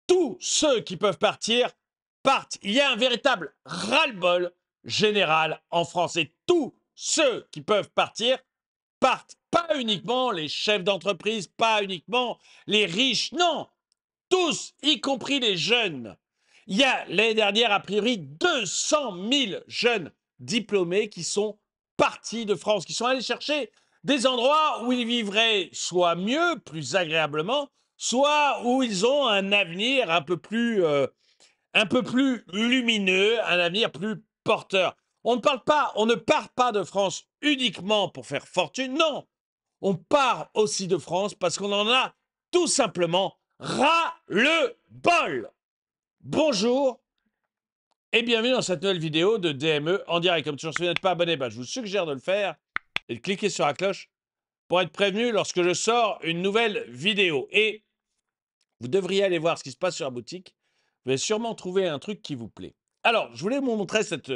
tous ceux qui peuvent partir partent. Il y a un véritable ras-le-bol général en France. Et tous ceux qui peuvent partir partent. Pas uniquement les chefs d'entreprise, pas uniquement les riches, non, tous, y compris les jeunes. Il y a l'année dernière, a priori, 200 000 jeunes diplômés qui sont partis de France, qui sont allés chercher des endroits où ils vivraient soit mieux, plus agréablement, soit où ils ont un avenir un peu plus lumineux, un avenir plus porteur. On ne part pas de France uniquement pour faire fortune, non. On part aussi de France parce qu'on en a tout simplement ras le bol. Bonjour et bienvenue dans cette nouvelle vidéo de DME en direct. Comme toujours, si vous n'êtes pas abonné, je vous suggère de le faire et de cliquer sur la cloche pour être prévenu lorsque je sors une nouvelle vidéo. Et vous devriez aller voir ce qui se passe sur la boutique. Vous allez sûrement trouver un truc qui vous plaît. Alors, je voulais vous montrer cette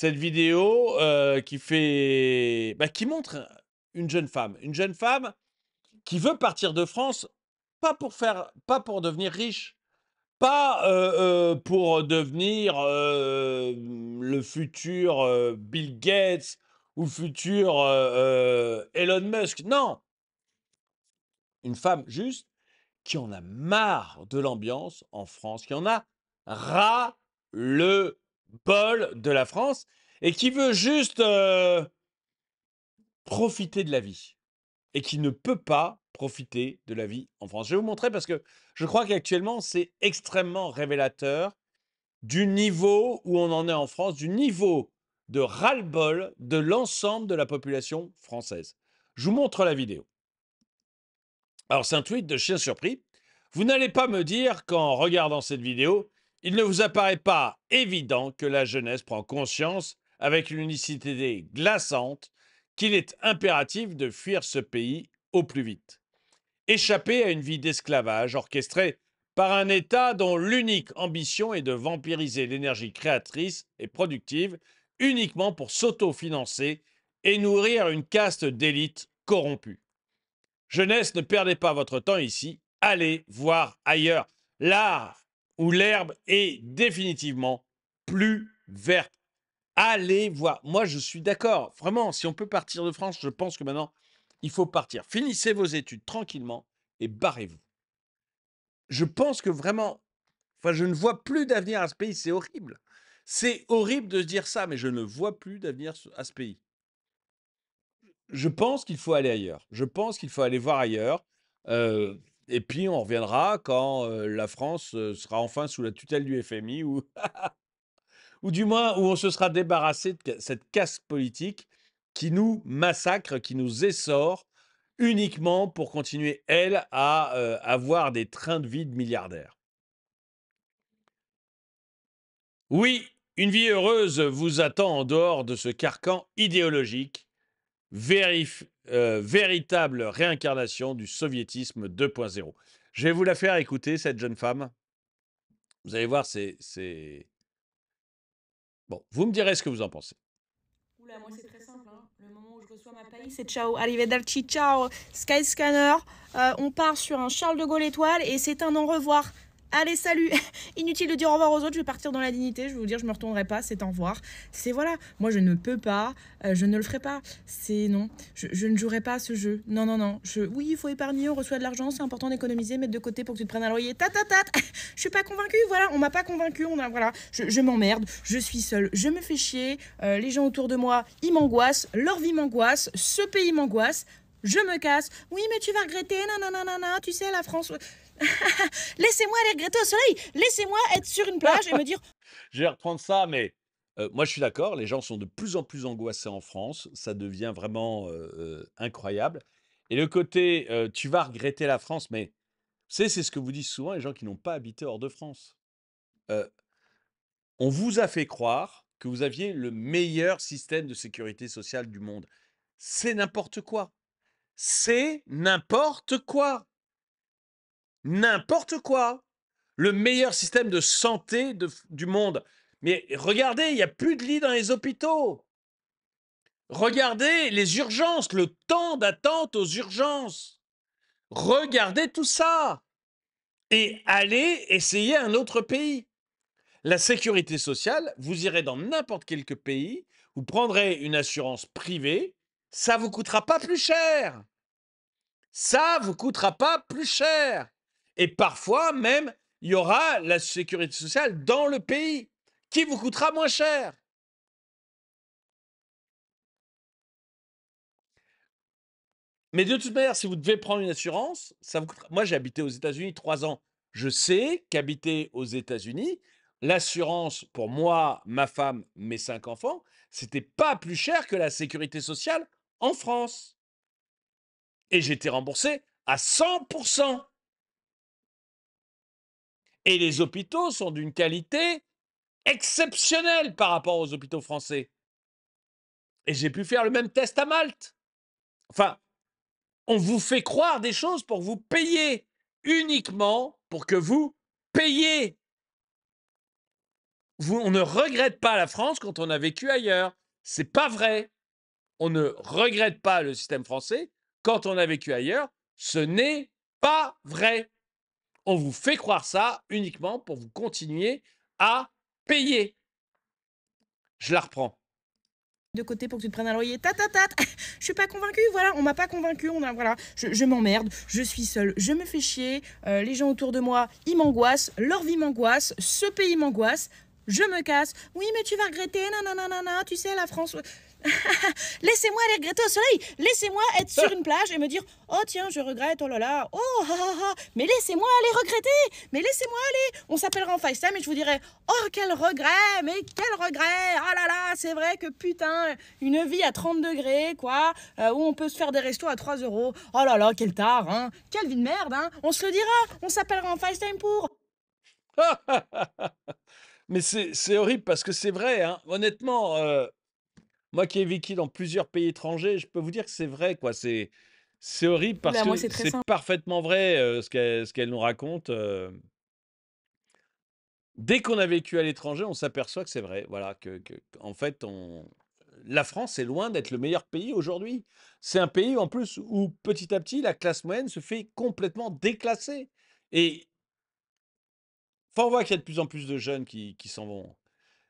vidéo qui montre une jeune femme. Une jeune femme qui veut partir de France, pas pour devenir riche, pas pour devenir le futur Bill Gates ou le futur Elon Musk. Non, une femme juste qui en a marre de l'ambiance en France, qui en a ras le bol de la France et qui veut juste profiter de la vie et qui ne peut pas profiter de la vie en France. Je vais vous montrer parce que je crois qu'actuellement, c'est extrêmement révélateur du niveau où on en est en France, du niveau de ras-le-bol de l'ensemble de la population française. Je vous montre la vidéo. Alors, c'est un tweet de Chien Surpris. Vous n'allez pas me dire qu'en regardant cette vidéo, il ne vous apparaît pas évident que la jeunesse prend conscience, avec une unicité glaçante, qu'il est impératif de fuir ce pays au plus vite. Échapper à une vie d'esclavage orchestrée par un État dont l'unique ambition est de vampiriser l'énergie créatrice et productive uniquement pour s'autofinancer et nourrir une caste d'élite corrompue. Jeunesse, ne perdez pas votre temps ici, allez voir ailleurs, là où l'herbe est définitivement plus verte. Allez voir. Moi, je suis d'accord. Vraiment, si on peut partir de France, je pense que maintenant, il faut partir. Finissez vos études tranquillement et barrez-vous. Je pense que vraiment, je ne vois plus d'avenir à ce pays. C'est horrible. C'est horrible de se dire ça, mais je ne vois plus d'avenir à ce pays. Je pense qu'il faut aller ailleurs. Je pense qu'il faut aller voir ailleurs. Et puis, on reviendra quand la France sera enfin sous la tutelle du FMI ou du moins où on se sera débarrassé de cette casse politique qui nous massacre, qui nous essore uniquement pour continuer, elle, à avoir des trains de vie de milliardaires. Oui, une vie heureuse vous attend en dehors de ce carcan idéologique, véritable réincarnation du soviétisme 2.0. Je vais vous la faire écouter, cette jeune femme. Vous allez voir, c'est... Bon, vous me direz ce que vous en pensez. Oula, moi c'est très simple, hein. Le moment où je reçois ma paye, c'est ciao, arrivederci, ciao, Skyscanner. On part sur un Charles de Gaulle étoile et c'est un au revoir. Allez, salut. Inutile de dire au revoir aux autres, je vais partir dans la dignité, je vais vous dire, je me retournerai pas, c'est au revoir. C'est voilà, moi je ne peux pas, je ne le ferai pas. C'est non, je ne jouerai pas à ce jeu. Non, non, non. Oui, il faut épargner, on reçoit de l'argent, c'est important d'économiser, mettre de côté pour que tu te prennes un loyer. Je suis pas convaincue, voilà, on m'a pas convaincue, voilà, je m'emmerde, je suis seule, je me fais chier, les gens autour de moi, ils m'angoissent, leur vie m'angoisse, ce pays m'angoisse. Je me casse. Oui, mais tu vas regretter, nanana, tu sais, la France... Laissez-moi aller regretter au soleil. Laissez-moi être sur une plage et me dire... Je vais reprendre ça, mais moi, je suis d'accord. Les gens sont de plus en plus angoissés en France. Ça devient vraiment incroyable. Et le côté, tu vas regretter la France, mais c'est ce que vous disent souvent les gens qui n'ont pas habité hors de France. On vous a fait croire que vous aviez le meilleur système de sécurité sociale du monde. C'est n'importe quoi. C'est n'importe quoi. N'importe quoi. Le meilleur système de santé du monde. Mais regardez, il n'y a plus de lits dans les hôpitaux. Regardez les urgences, le temps d'attente aux urgences. Regardez tout ça. et allez essayer un autre pays. La sécurité sociale, vous irez dans n'importe quel pays, vous prendrez une assurance privée, ça vous coûtera pas plus cher. Ça vous coûtera pas plus cher. Et parfois même, il y aura la sécurité sociale dans le pays qui vous coûtera moins cher. Mais de toute manière, si vous devez prendre une assurance, ça vous coûtera. Moi, j'ai habité aux États-Unis 3 ans. Je sais qu'habiter aux États-Unis, l'assurance pour moi, ma femme, mes 5 enfants, c'était pas plus cher que la sécurité sociale en France. Et j'étais remboursé à 100%. Et les hôpitaux sont d'une qualité exceptionnelle par rapport aux hôpitaux français. Et j'ai pu faire le même test à Malte. Enfin, on vous fait croire des choses pour vous payer, uniquement pour que vous payiez. On ne regrette pas la France quand on a vécu ailleurs. C'est pas vrai. On ne regrette pas le système français quand on a vécu ailleurs. Ce n'est pas vrai. On vous fait croire ça uniquement pour vous continuer à payer. Je la reprends. De côté pour que tu te prennes un loyer. Je suis pas convaincue, voilà, on m'a pas convaincue, voilà, je m'emmerde, je suis seule, je me fais chier, les gens autour de moi, ils m'angoissent, leur vie m'angoisse, ce pays m'angoisse, je me casse. Oui, mais tu vas regretter, nanana, tu sais, la France. Laissez-moi aller regretter au soleil. Laissez-moi être sur une plage et me dire oh tiens, je regrette, oh là là, oh ha ha ha. Mais laissez-moi aller regretter. Mais laissez-moi aller. On s'appellera en FaceTime et je vous dirai oh quel regret, mais quel regret. Oh là là, c'est vrai que putain, une vie à 30 degrés, quoi, où on peut se faire des restos à 3 euros. Oh là là, quel tard, hein. Quelle vie de merde, hein. On se le dira. On s'appellera en FaceTime pour. Mais c'est horrible parce que c'est vrai, hein. Honnêtement, moi qui ai vécu dans plusieurs pays étrangers, je peux vous dire que c'est vrai, quoi. C'est horrible parce Oula, moi que c'est très c'est simple. parfaitement vrai, ce qu'elle nous raconte. Dès qu'on a vécu à l'étranger, on s'aperçoit que c'est vrai. Voilà, en fait, la France est loin d'être le meilleur pays aujourd'hui. C'est un pays, en plus, où petit à petit, la classe moyenne se fait complètement déclasser. Et enfin, on voit qu'il y a de plus en plus de jeunes qui s'en vont.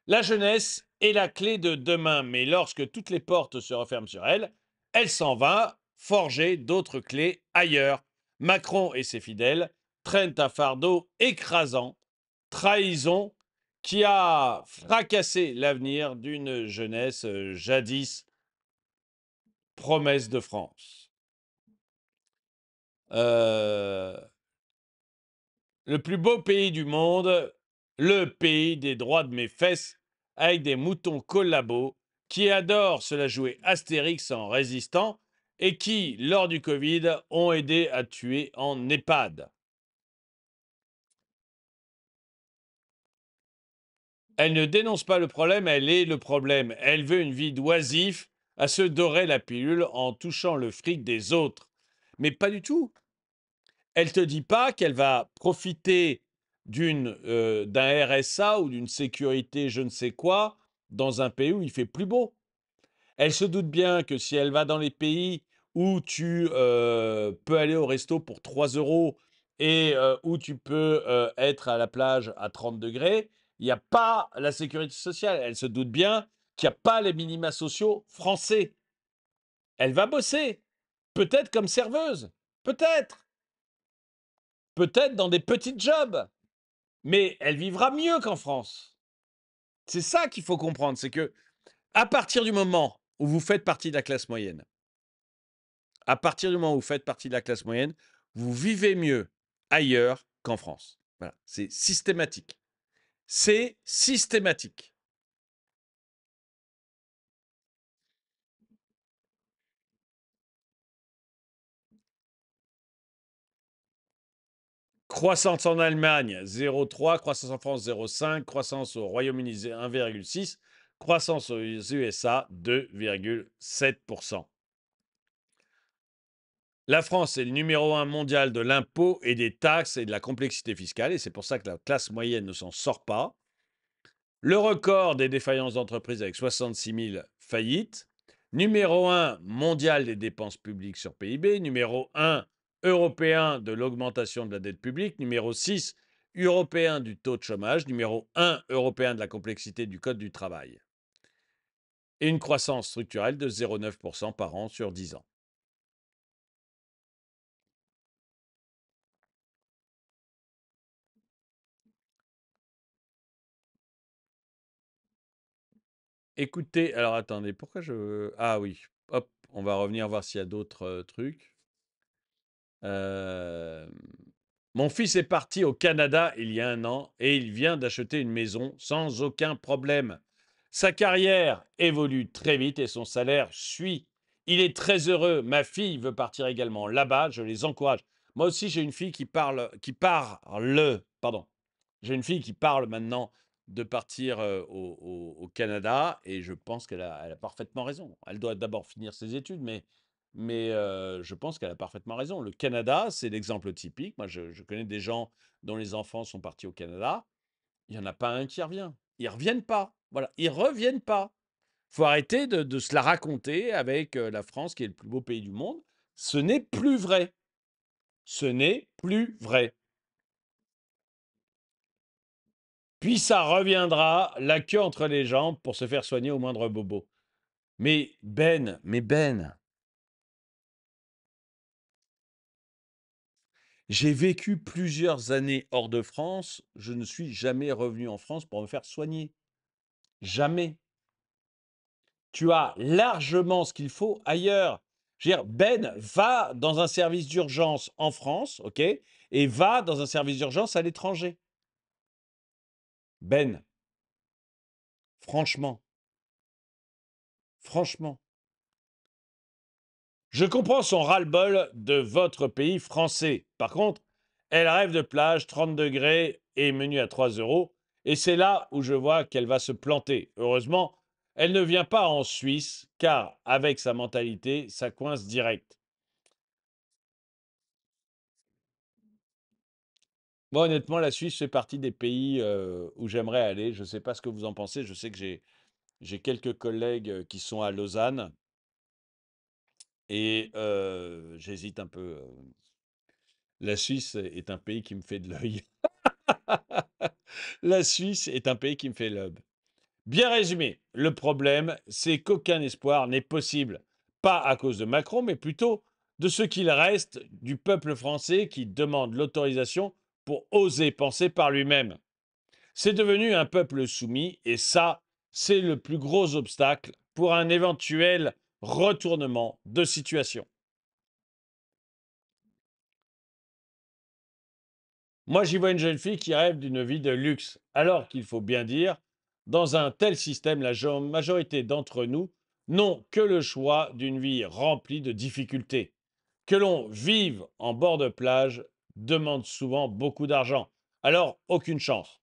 La jeunesse est la clé de demain, mais lorsque toutes les portes se referment sur elle, elle s'en va forger d'autres clés ailleurs. Macron et ses fidèles traînent un fardeau écrasant, trahison qui a fracassé l'avenir d'une jeunesse jadis promesse de France. Euh, Le plus beau pays du monde, le pays des droits de mes fesses, avec des moutons collabos qui adorent se la jouer Astérix en résistant et qui, lors du Covid, ont aidé à tuer en EHPAD. Elle ne dénonce pas le problème, elle est le problème. Elle veut une vie d'oisif à se dorer la pilule en touchant le fric des autres. Mais pas du tout. Elle te dit pas qu'elle va profiter d'un RSA ou d'une sécurité je ne sais quoi dans un pays où il fait plus beau. Elle se doute bien que si elle va dans les pays où tu peux aller au resto pour 3 euros et où tu peux être à la plage à 30 degrés, il n'y a pas la sécurité sociale. Elle se doute bien qu'il n'y a pas les minima sociaux français. Elle va bosser, peut-être comme serveuse, peut-être, peut-être dans des petits jobs, mais elle vivra mieux qu'en France. C'est ça qu'il faut comprendre, c'est que à partir du moment où vous faites partie de la classe moyenne, à partir du moment où vous faites partie de la classe moyenne, vous vivez mieux ailleurs qu'en France. Voilà, c'est systématique. C'est systématique. Croissance en Allemagne, 0,3, croissance en France, 0,5, croissance au Royaume-Uni, 1,6, croissance aux USA, 2,7%. La France est le numéro 1 mondial de l'impôt et des taxes et de la complexité fiscale, et c'est pour ça que la classe moyenne ne s'en sort pas. Le record des défaillances d'entreprises avec 66 000 faillites. Numéro 1 mondial des dépenses publiques sur PIB. Numéro 1 européen de l'augmentation de la dette publique. Numéro 6, européen du taux de chômage. Numéro 1, européen de la complexité du code du travail. Et une croissance structurelle de 0,9% par an sur 10 ans. Écoutez, alors attendez, pourquoi je... Ah oui, hop, on va revenir voir s'il y a d'autres trucs. Mon fils est parti au Canada il y a 1 an et il vient d'acheter une maison sans aucun problème. Sa carrière évolue très vite et son salaire suit. Il est très heureux. Ma fille veut partir également là-bas. Je les encourage. Moi aussi, j'ai une fille pardon. J'ai une fille qui parle maintenant de partir au Canada et je pense qu'elle a parfaitement raison. Elle doit d'abord finir ses études, mais je pense qu'elle a parfaitement raison. Le Canada, c'est l'exemple typique. Moi, je connais des gens dont les enfants sont partis au Canada. Il n'y en a pas un qui revient. Ils ne reviennent pas. Voilà, ils ne reviennent pas. Il faut arrêter de se la raconter avec la France qui est le plus beau pays du monde. Ce n'est plus vrai. Ce n'est plus vrai. Puis ça reviendra, la queue entre les jambes pour se faire soigner au moindre bobo. Mais Ben, j'ai vécu plusieurs années hors de France. Je ne suis jamais revenu en France pour me faire soigner. Jamais. Tu as largement ce qu'il faut ailleurs. Je veux dire, Ben, va dans un service d'urgence en France, ok, et va dans un service d'urgence à l'étranger. Ben, franchement, franchement. Je comprends son ras-le-bol de votre pays français. Par contre, elle rêve de plage, 30 degrés et menu à 3 euros. Et c'est là où je vois qu'elle va se planter. Heureusement, elle ne vient pas en Suisse, car avec sa mentalité, ça coince direct. Moi, honnêtement, la Suisse fait partie des pays où j'aimerais aller. Je ne sais pas ce que vous en pensez. Je sais que j'ai quelques collègues qui sont à Lausanne et j'hésite un peu. La Suisse est un pays qui me fait de l'œil. La Suisse est un pays qui me fait l'œil. Bien résumé, le problème, c'est qu'aucun espoir n'est possible. Pas à cause de Macron, mais plutôt de ce qu'il reste du peuple français qui demande l'autorisation pour oser penser par lui-même. C'est devenu un peuple soumis et ça, c'est le plus gros obstacle pour un éventuel retournement de situation. Moi, j'y vois une jeune fille qui rêve d'une vie de luxe, alors qu'il faut bien dire, dans un tel système, la majorité d'entre nous n'ont que le choix d'une vie remplie de difficultés. Que l'on vive en bord de plage demande souvent beaucoup d'argent. Alors, aucune chance.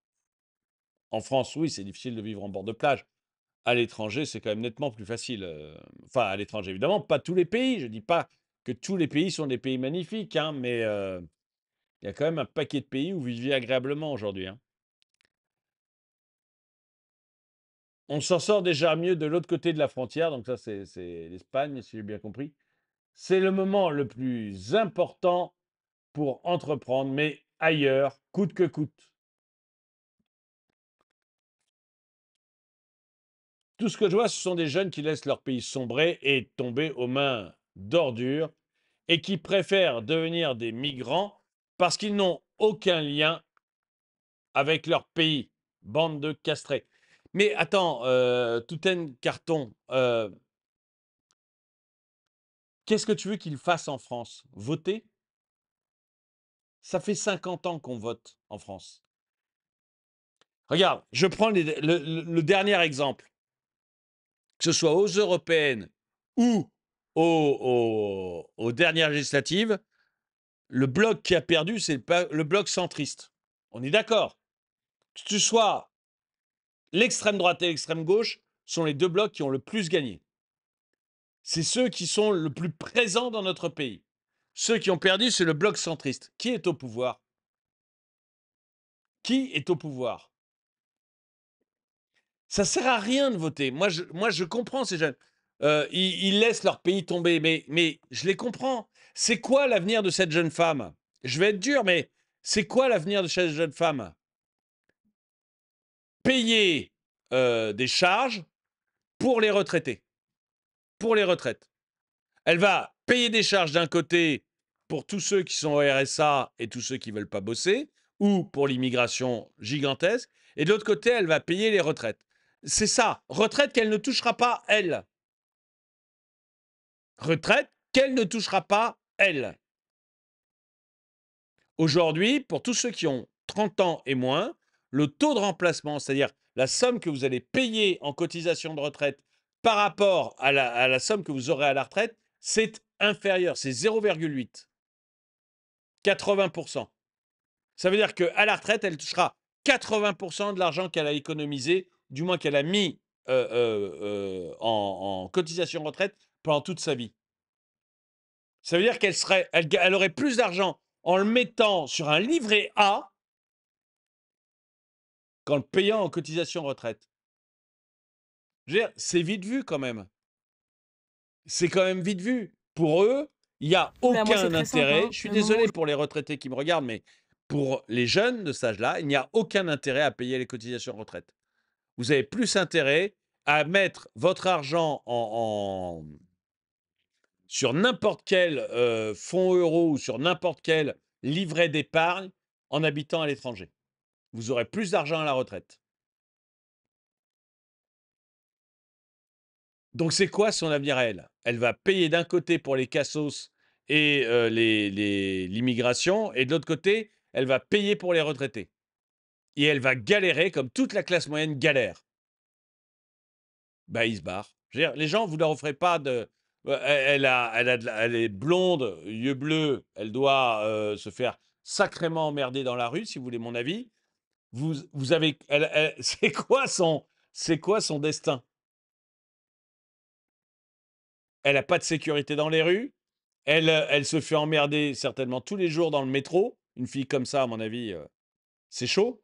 En France, oui, c'est difficile de vivre en bord de plage. À l'étranger, c'est quand même nettement plus facile. Enfin, à l'étranger, évidemment, pas tous les pays. Je ne dis pas que tous les pays sont des pays magnifiques, hein, mais il y a quand même un paquet de pays où vous vivez agréablement aujourd'hui, hein. On s'en sort déjà mieux de l'autre côté de la frontière, donc ça, c'est l'Espagne, si j'ai bien compris. C'est le moment le plus important pour entreprendre, mais ailleurs, coûte que coûte. Tout ce que je vois, ce sont des jeunes qui laissent leur pays sombrer et tomber aux mains d'ordures et qui préfèrent devenir des migrants parce qu'ils n'ont aucun lien avec leur pays. Bande de castrés. Mais attends, Touten Carton, qu'est-ce que tu veux qu'ils fassent en France? Voter? Ça fait 50 ans qu'on vote en France. Regarde, je prends le dernier exemple. Que ce soit aux européennes ou aux dernières législatives, le bloc qui a perdu, c'est le bloc centriste. On est d'accord? Que ce soit l'extrême droite et l'extrême gauche sont les deux blocs qui ont le plus gagné. C'est ceux qui sont le plus présents dans notre pays. Ceux qui ont perdu, c'est le bloc centriste. Qui est au pouvoir? Qui est au pouvoir? Ça sert à rien de voter. Moi, je comprends ces jeunes. Ils laissent leur pays tomber, mais je les comprends. C'est quoi l'avenir de cette jeune femme? Je vais être dur, mais c'est quoi l'avenir de cette jeune femme? Payer des charges pour les retraités, pour les retraites. Elle va payer des charges d'un côté pour tous ceux qui sont au RSA et tous ceux qui ne veulent pas bosser, ou pour l'immigration gigantesque, et de l'autre côté, elle va payer les retraites. C'est ça, retraite qu'elle ne touchera pas, elle. Retraite qu'elle ne touchera pas, elle. Aujourd'hui, pour tous ceux qui ont 30 ans et moins, le taux de remplacement, c'est-à-dire la somme que vous allez payer en cotisation de retraite par rapport à la somme que vous aurez à la retraite, c'est inférieur, c'est 0,8. 80%. Ça veut dire qu'à la retraite, elle touchera 80% de l'argent qu'elle a économisé, du moins qu'elle a mis en cotisation retraite pendant toute sa vie. Ça veut dire elle aurait plus d'argent en le mettant sur un livret A qu'en le payant en cotisation retraite. Je veux dire, c'est vite vu quand même. C'est quand même vite vu. Pour eux, il n'y a Oula, moi, c'est aucun très simple, intérêt. hein. Je suis Le moment où désolé pour les retraités qui me regardent, mais pour les jeunes de cet âge-là, il n'y a aucun intérêt à payer les cotisations retraite. Vous avez plus intérêt à mettre votre argent sur n'importe quel fonds euro ou sur n'importe quel livret d'épargne en habitant à l'étranger. Vous aurez plus d'argent à la retraite. Donc c'est quoi son avenir à elle? Elle va payer d'un côté pour les cassos et l'immigration, et de l'autre côté, elle va payer pour les retraités. Et elle va galérer comme toute la classe moyenne galère. Bah, ils se barrent. Je veux dire, les gens, vous leur offrez pas de. Elle est blonde, yeux bleus, elle doit se faire sacrément emmerder dans la rue, si vous voulez mon avis. Vous avez. C'est quoi son destin? Elle n'a pas de sécurité dans les rues. Elle se fait emmerder certainement tous les jours dans le métro. Une fille comme ça, à mon avis, c'est chaud.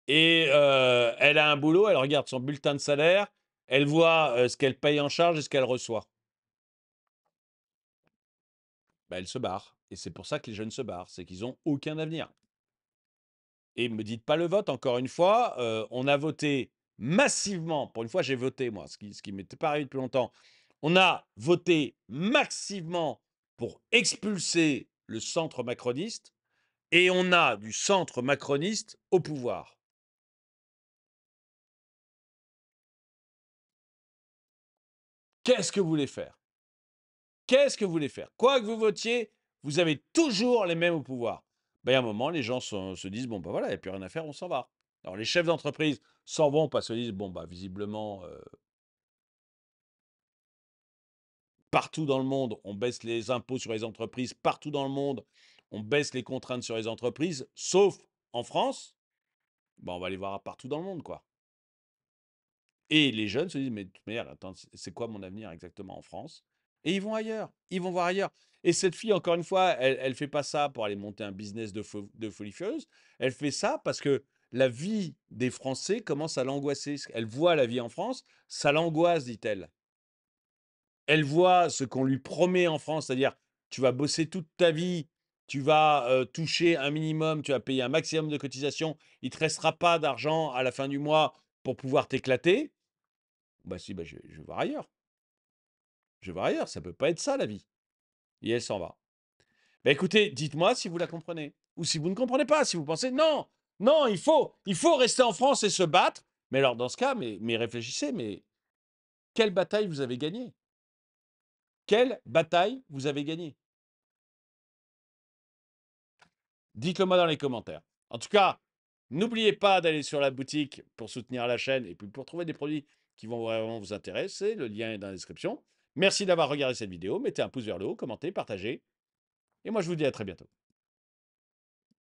Et elle a un boulot, elle regarde son bulletin de salaire, elle voit ce qu'elle paye en charge et ce qu'elle reçoit. Bah, elle se barre. Et c'est pour ça que les jeunes se barrent, c'est qu'ils n'ont aucun avenir. Et ne me dites pas le vote, encore une fois, on a voté massivement, pour une fois j'ai voté moi, ce qui ne m'était pas arrivé depuis longtemps, on a voté massivement pour expulser le centre macroniste, et on a du centre macroniste au pouvoir. Qu'est-ce que vous voulez faire? Qu'est-ce que vous voulez faire? Quoi que vous votiez, vous avez toujours les mêmes au pouvoir. Ben, à un moment, les gens se disent, bon, ben voilà, il n'y a plus rien à faire, on s'en va. Alors, les chefs d'entreprise s'en vont parce qu'ils disent, bon, bah, visiblement, partout dans le monde, on baisse les impôts sur les entreprises. Partout dans le monde, on baisse les contraintes sur les entreprises, sauf en France. Ben, on va aller voir partout dans le monde, quoi. Et les jeunes se disent, mais de toute manière, attends, c'est quoi mon avenir exactement en France? Et ils vont ailleurs, ils vont voir ailleurs. Et cette fille, encore une fois, elle ne fait pas ça pour aller monter un business de folie furieuse. Elle fait ça parce que la vie des Français commence à l'angoisser. Elle voit la vie en France, ça l'angoisse, dit-elle. Elle voit ce qu'on lui promet en France, c'est-à-dire, tu vas bosser toute ta vie, tu vas toucher un minimum, tu vas payer un maximum de cotisations, il ne te restera pas d'argent à la fin du mois pour pouvoir t'éclater. Bah si, bah je vais voir ailleurs. Je vais voir ailleurs, ça peut pas être ça la vie. Et elle s'en va. Bah écoutez, dites-moi si vous la comprenez. Ou si vous ne comprenez pas, si vous pensez non, non, il faut rester en France et se battre. Mais alors dans ce cas, mais réfléchissez, mais quelle bataille vous avez gagnée? Quelle bataille vous avez gagnée? Dites-le moi dans les commentaires. En tout cas, n'oubliez pas d'aller sur la boutique pour soutenir la chaîne et puis pour trouver des produits qui vont vraiment vous intéresser. Le lien est dans la description. Merci d'avoir regardé cette vidéo. Mettez un pouce vers le haut, commentez, partagez. Et moi, je vous dis à très bientôt.